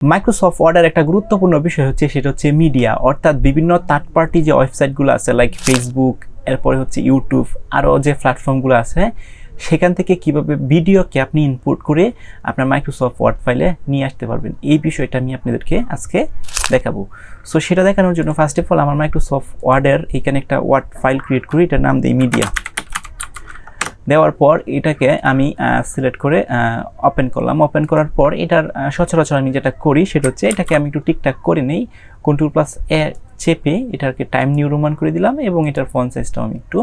Microsoft ওয়ার্ডের একটা গুরুত্বপূর্ণ বিষয় হচ্ছে সেটা হচ্ছে মিডিয়া, অর্থাৎ বিভিন্ন থার্ড পার্টি যে ওয়েবসাইটগুলো আছে লাইক ফেসবুক, এরপরে হচ্ছে ইউটিউব, আরও যে প্ল্যাটফর্মগুলো আছে সেখান থেকে কিভাবে ভিডিওকে আপনি ইনপুট করে আপনার মাইক্রোসফট ওয়ার্ড ফাইলে নিয়ে আসতে পারবেন, এই বিষয়টা আমি আপনাদেরকে আজকে দেখাবো। সো সেটা দেখানোর জন্য ফার্স্ট অফ অল আমার মাইক্রোসফট ওয়ার্ডের এখানে একটা ওয়ার্ড ফাইল ক্রিয়েট করি, এটার নাম দিই মিডিয়া। দেওয়ার পর এটাকে আমি সিলেক্ট করে ওপেন করলাম। ওপেন করার পর এটার সচরাচর আমি যেটা করি সেটা হচ্ছে এটাকে আমি একটু ঠিকঠাক করে নেই, Ctrl+A চেপে এটাকে টাইম নিউ রোমান করে দিলাম এবং এটার ফন্ট সাইজটাও আমি একটু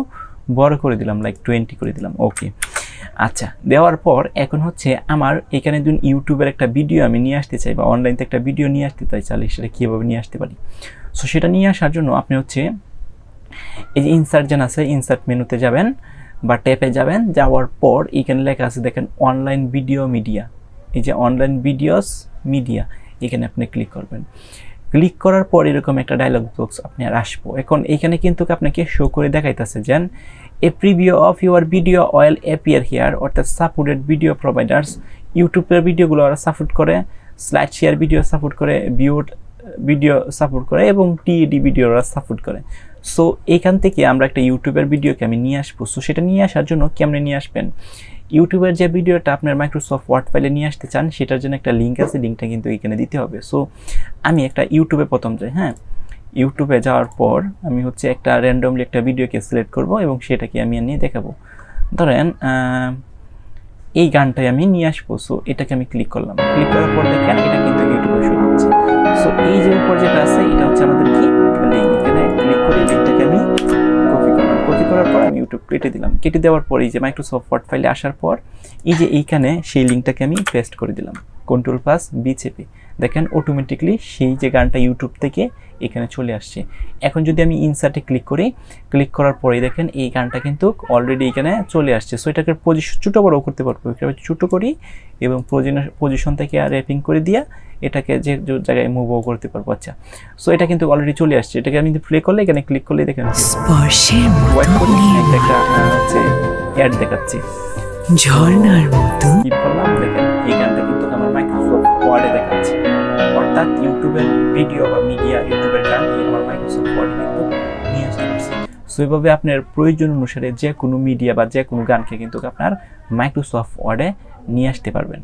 বড় করে দিলাম, লাইক 20 করে দিলাম। ওকে, আচ্ছা, দেওয়ার পর এখন হচ্ছে আমার এখানে যদি ইউটিউবের একটা ভিডিও আমি নিয়ে আসতে চাই বা অনলাইনতে একটা ভিডিও নিয়ে আসতে চাই, তাহলে সেটা কীভাবে নিয়ে আসতে পারি। সো সেটা নিয়ে আসার জন্য আপনি হচ্ছে এই যে ইনসার্ট যেন আছে, ইনসার্ট মেনুতে যাবেন বা ট্যাপে যাবেন, যাওয়ার পর এখানে লেখা আছে দেখেন অনলাইন ভিডিও মিডিয়া, এই যে অনলাইন ভিডিওস মিডিয়া, এখানে আপনি ক্লিক করবেন। ক্লিক করার পর এরকম একটা ডায়লগ বক্স আপনার আসবো। এখন এইখানে কিন্তু আপনাকে শো করে দেখাইতেছে যেন a preview of your video will appear here, অর্থাৎ সাপোর্টেড ভিডিও প্রোভাইডার্স, ইউটিউবের ভিডিওগুলো ওরা সাপোর্ট করে, স্লাইড শেয়ার ভিডিও সাপোর্ট করে, ভিউড ভিডিও সাপোর্ট করে এবং টিএডি ভিডিও ওরা সাপোর্ট করে। সো এইখান থেকে আমরা একটা ইউটিউবের ভিডিওকে আমি নিয়ে আসবো। সো সেটা নিয়ে আসার জন্য কেমনে নিয়ে আসবেন, ইউটিউবের যে ভিডিওটা আপনার মাইক্রোসফট ওয়ার্ড ফাইলে নিয়ে আসতে চান সেটার জন্য একটা লিঙ্ক আছে, লিঙ্কটা কিন্তু এখানে দিতে হবে। সো আমি একটা ইউটিউবে প্রথম যাই, হ্যাঁ, ইউটিউবে যাওয়ার পর আমি হচ্ছে একটা র্যান্ডমলি একটা ভিডিওকে সিলেক্ট করব এবং সেটাকে আমি নিয়ে দেখাবো। ধরেন এই গানটাই আমি নিয়ে আসবো। সো এটাকে আমি ক্লিক করলাম, ক্লিক করার পর দেখেন এটা কিন্তু ইউটিউবে শো হচ্ছে। সো এই যে উপর যেটা আছে এটা হচ্ছে আমাদের কি লিঙ্ক, এখানে ক্লিক করে লিঙ্কটাকে আমি কপি করলাম, কপি করার পর আমি ইউটিউব কেটে দিলাম। কেটে দেওয়ার পর এই যে মাইক্রোসফট ওয়ার্ড ফাইলে আসার পর এই যে এইখানে সেই লিঙ্কটাকে আমি পেস্ট করে দিলাম, Ctrl+B চেপে। দেখেন অটোমেটিকলি সেই যে গানটা ইউটিউব থেকে এখানে চলে আসছে। এখন যদি আমি ইনসার্টে ক্লিক করি, ক্লিক করার পরেই দেখেন এই গানটা কিন্তু অলরেডি এখানে চলে আসছে। সো এটাকে ছোটো বড়ো করতে পারবো, ছোটো করি এবং পজিশন থেকে র্যাপিং করে দিয়া এটাকে যে জায়গায় মুভও করতে পারবো। আচ্ছা, সো এটা কিন্তু অলরেডি চলে আসছে। এটাকে আমি প্লে করলে এখানে ক্লিক করলে দেখেন হচ্ছে অ্যাড দেখাচ্ছি ঝর্ণার মতো। ক্লিক করলাম, দেখেন এই গানটা কিন্তু আমার মাইক্রোসফট ওয়ার্ডে দেখাচ্ছে, অর্থাৎ ইউটিউবের ভিডিও বা মিডিয়া ইউটিউবের গান আমার মাইক্রোসফট ওয়ার্ডে কিন্তু নিয়ে আসতে পারছি। সো এইভাবে আপনার প্রয়োজন অনুসারে যে কোনো মিডিয়া বা যে কোনো গানকে কিন্তু আপনার মাইক্রোসফট ওয়ার্ডে নিয়ে আসতে পারবেন।